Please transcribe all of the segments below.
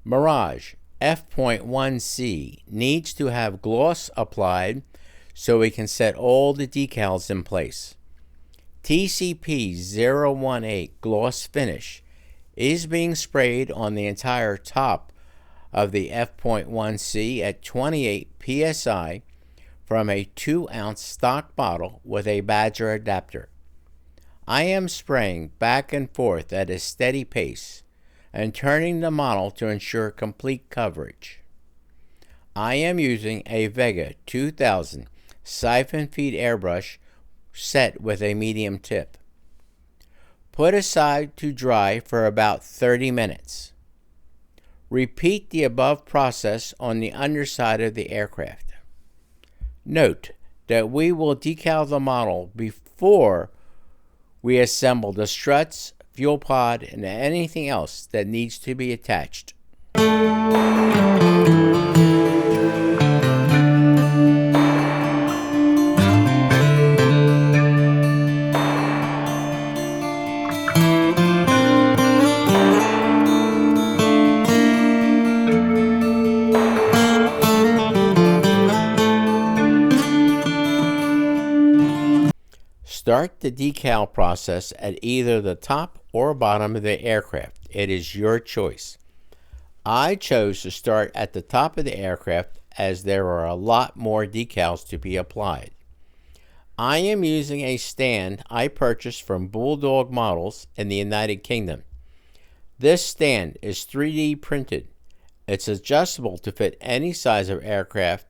Mirage F.1C needs to have gloss applied so we can set all the decals in place. TCP-018 gloss finish is being sprayed on the entire top of the F.1C at 28 psi from a 2-ounce stock bottle with a Badger adapter. I am spraying back and forth at a steady pace and turning the model to ensure complete coverage. I am using a Vega 2000 siphon feed airbrush set with a medium tip. Put aside to dry for about 30 minutes. Repeat the above process on the underside of the aircraft. Note that we will decal the model before we assemble the struts, fuel pod, and anything else that needs to be attached. Start the decal process at either the top or bottom of the aircraft. It is your choice. I chose to start at the top of the aircraft as there are a lot more decals to be applied. I am using a stand I purchased from Bulldog Models in the United Kingdom. This stand is 3D printed. It's adjustable to fit any size of aircraft,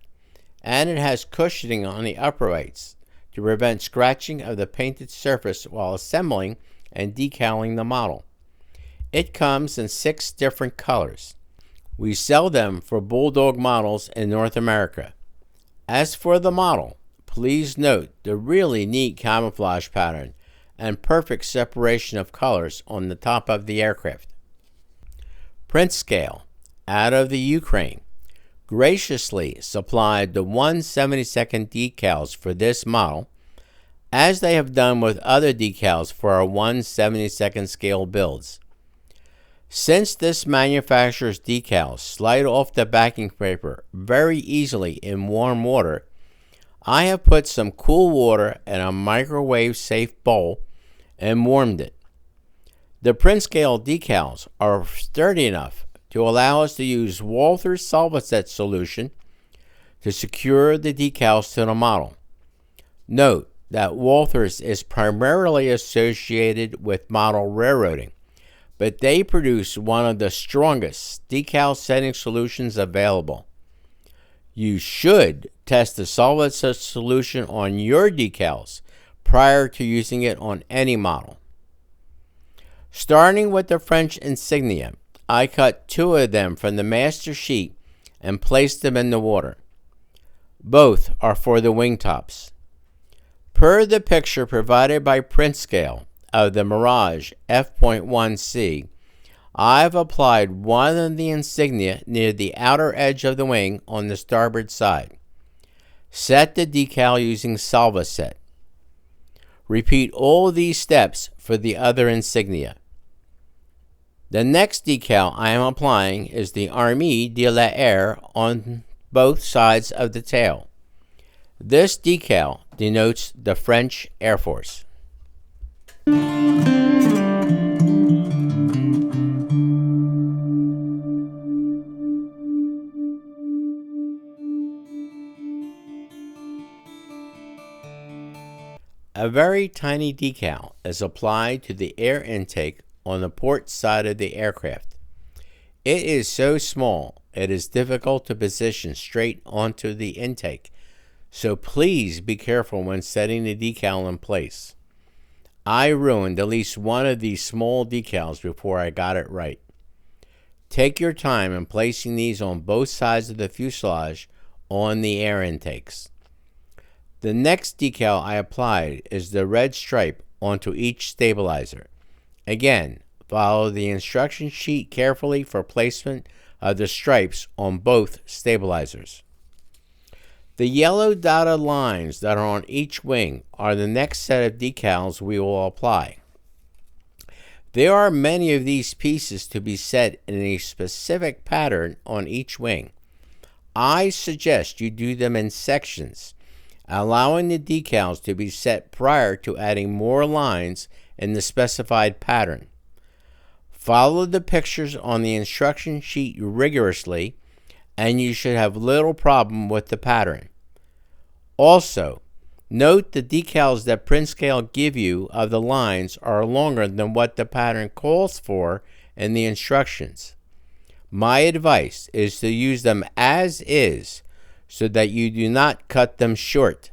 and it has cushioning on the uprights to prevent scratching of the painted surface while assembling and decaling the model. It comes in 6 different colors. We sell them for Bulldog Models in North America. As for the model, please note the really neat camouflage pattern and perfect separation of colors on the top of the aircraft. Printscale, out of the Ukraine, graciously supplied the 1/72 decals for this model, as they have done with other decals for our 1/72 scale builds. Since this manufacturer's decals slide off the backing paper very easily in warm water, I have put some cool water in a microwave safe bowl and warmed it. The Printscale decals are sturdy enough to allow us to use Walthers Solvaset solution to secure the decals to the model. Note that Walthers is primarily associated with model railroading, but they produce one of the strongest decal setting solutions available. You should test the Solvaset solution on your decals prior to using it on any model. Starting with the French insignia, I cut 2 of them from the master sheet and placed them in the water. Both are for the wing tops. Per the picture provided by Printscale of the Mirage F.1C, I've applied one of the insignia near the outer edge of the wing on the starboard side. Set the decal using Solvaset. Repeat all these steps for the other insignia. The next decal I am applying is the Armée de l'Air on both sides of the tail. This decal denotes the French Air Force. A very tiny decal is applied to the air intake on the port side of the aircraft. It is so small it is difficult to position straight onto the intake, so please be careful when setting the decal in place. I ruined at least one of these small decals before I got it right. Take your time in placing these on both sides of the fuselage on the air intakes. The next decal I applied is the red stripe onto each stabilizer. Again, follow the instruction sheet carefully for placement of the stripes on both stabilizers. The yellow dotted lines that are on each wing are the next set of decals we will apply. There are many of these pieces to be set in a specific pattern on each wing. I suggest you do them in sections, allowing the decals to be set prior to adding more lines in the specified pattern. Follow the pictures on the instruction sheet rigorously, and you should have little problem with the pattern. Also, note the decals that Printscale give you of the lines are longer than what the pattern calls for in the instructions. My advice is to use them as is so that you do not cut them short.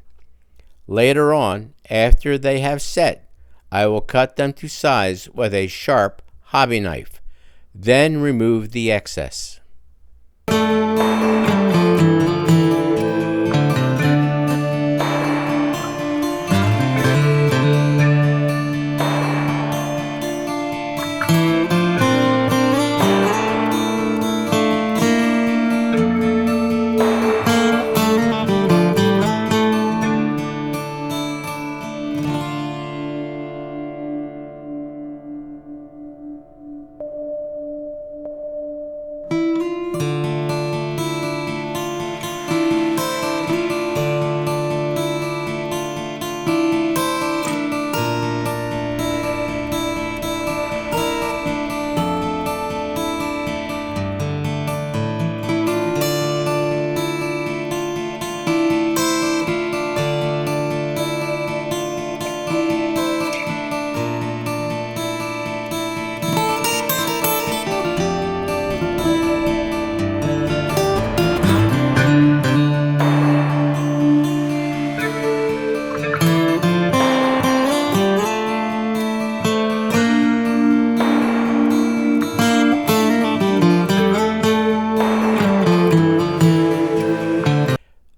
Later on, after they have set, I will cut them to size with a sharp hobby knife. Then remove the excess.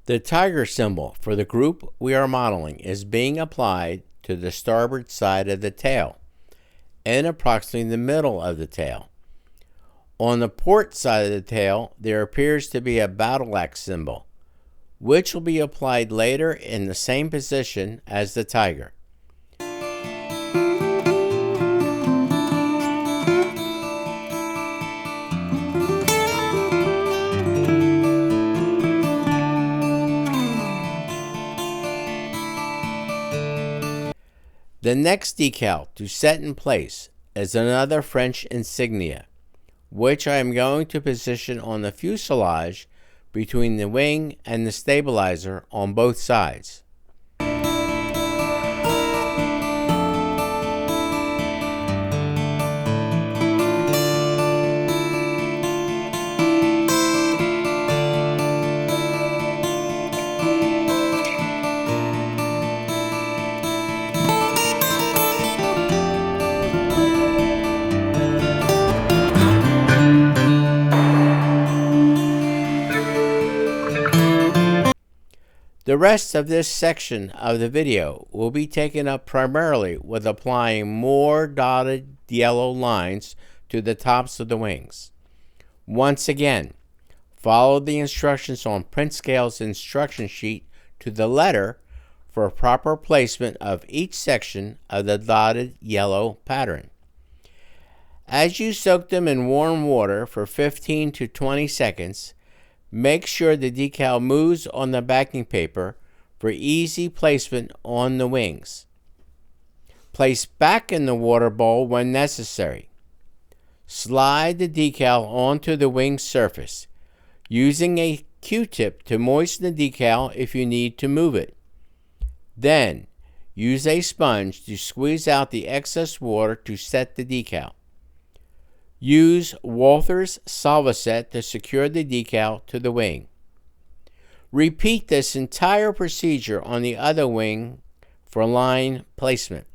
The tiger symbol for the group we are modeling is being applied to the starboard side of the tail, in approximately the middle of the tail. On the port side of the tail, there appears to be a battle axe symbol, which will be applied later in the same position as the tiger. The next decal to set in place is another French insignia, which I am going to position on the fuselage between the wing and the stabilizer on both sides. The rest of this section of the video will be taken up primarily with applying more dotted yellow lines to the tops of the wings. Once again, follow the instructions on Printscale's instruction sheet to the letter for proper placement of each section of the dotted yellow pattern. As you soak them in warm water for 15 to 20 seconds, make sure the decal moves on the backing paper for easy placement on the wings. Place back in the water bowl when necessary. Slide the decal onto the wing surface, using a Q-tip to moisten the decal if you need to move it. Then, use a sponge to squeeze out the excess water to set the decal. Use Walthers Solvaset to secure the decal to the wing. Repeat this entire procedure on the other wing for line placement.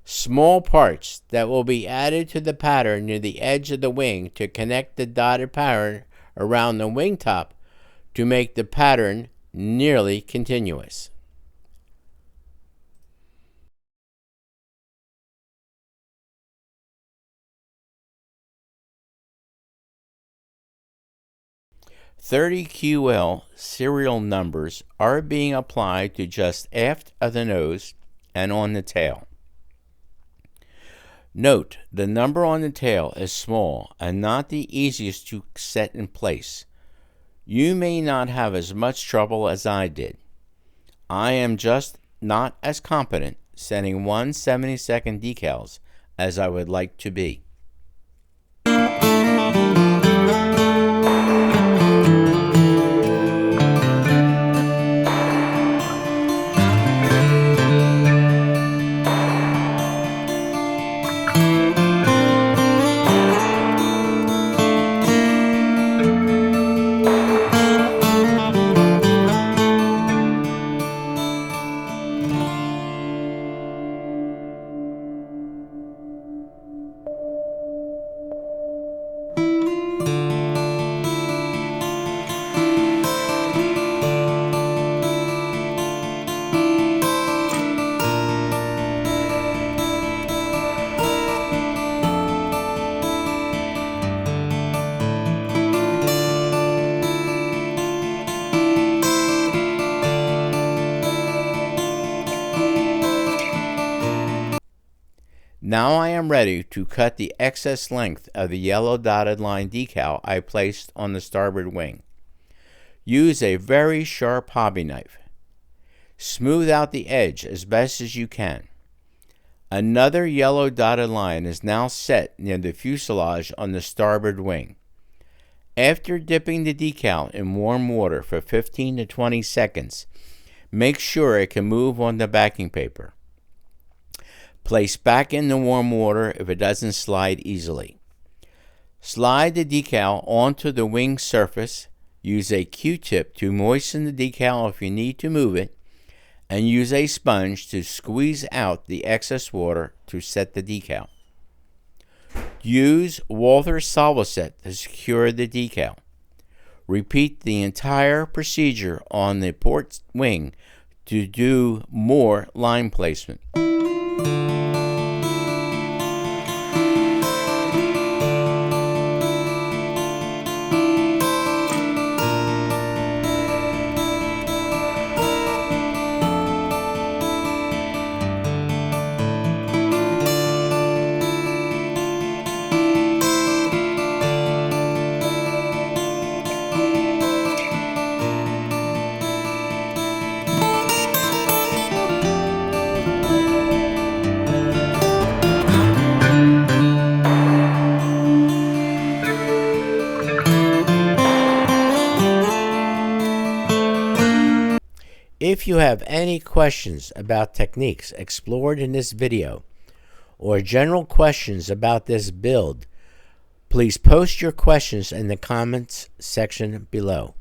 Small parts that will be added to the pattern near the edge of the wing to connect the dotted pattern around the wing top to make the pattern nearly continuous. .30 QL serial numbers are being applied to just aft of the nose and on the tail. Note, the number on the tail is small and not the easiest to set in place. You may not have as much trouble as I did. I am just not as competent setting 1/72 decals as I would like to be. Now I am ready to cut the excess length of the yellow dotted line decal I placed on the starboard wing. Use a very sharp hobby knife. Smooth out the edge as best as you can. Another yellow dotted line is now set near the fuselage on the starboard wing. After dipping the decal in warm water for 15 to 20 seconds, make sure it can move on the backing paper. Place back in the warm water if it doesn't slide easily. Slide the decal onto the wing surface. Use a Q-tip to moisten the decal if you need to move it, and use a sponge to squeeze out the excess water to set the decal. Use Walthers Solvaset to secure the decal. Repeat the entire procedure on the port wing to do more line placement. If you have any questions about techniques explored in this video, or general questions about this build, please post your questions in the comments section below.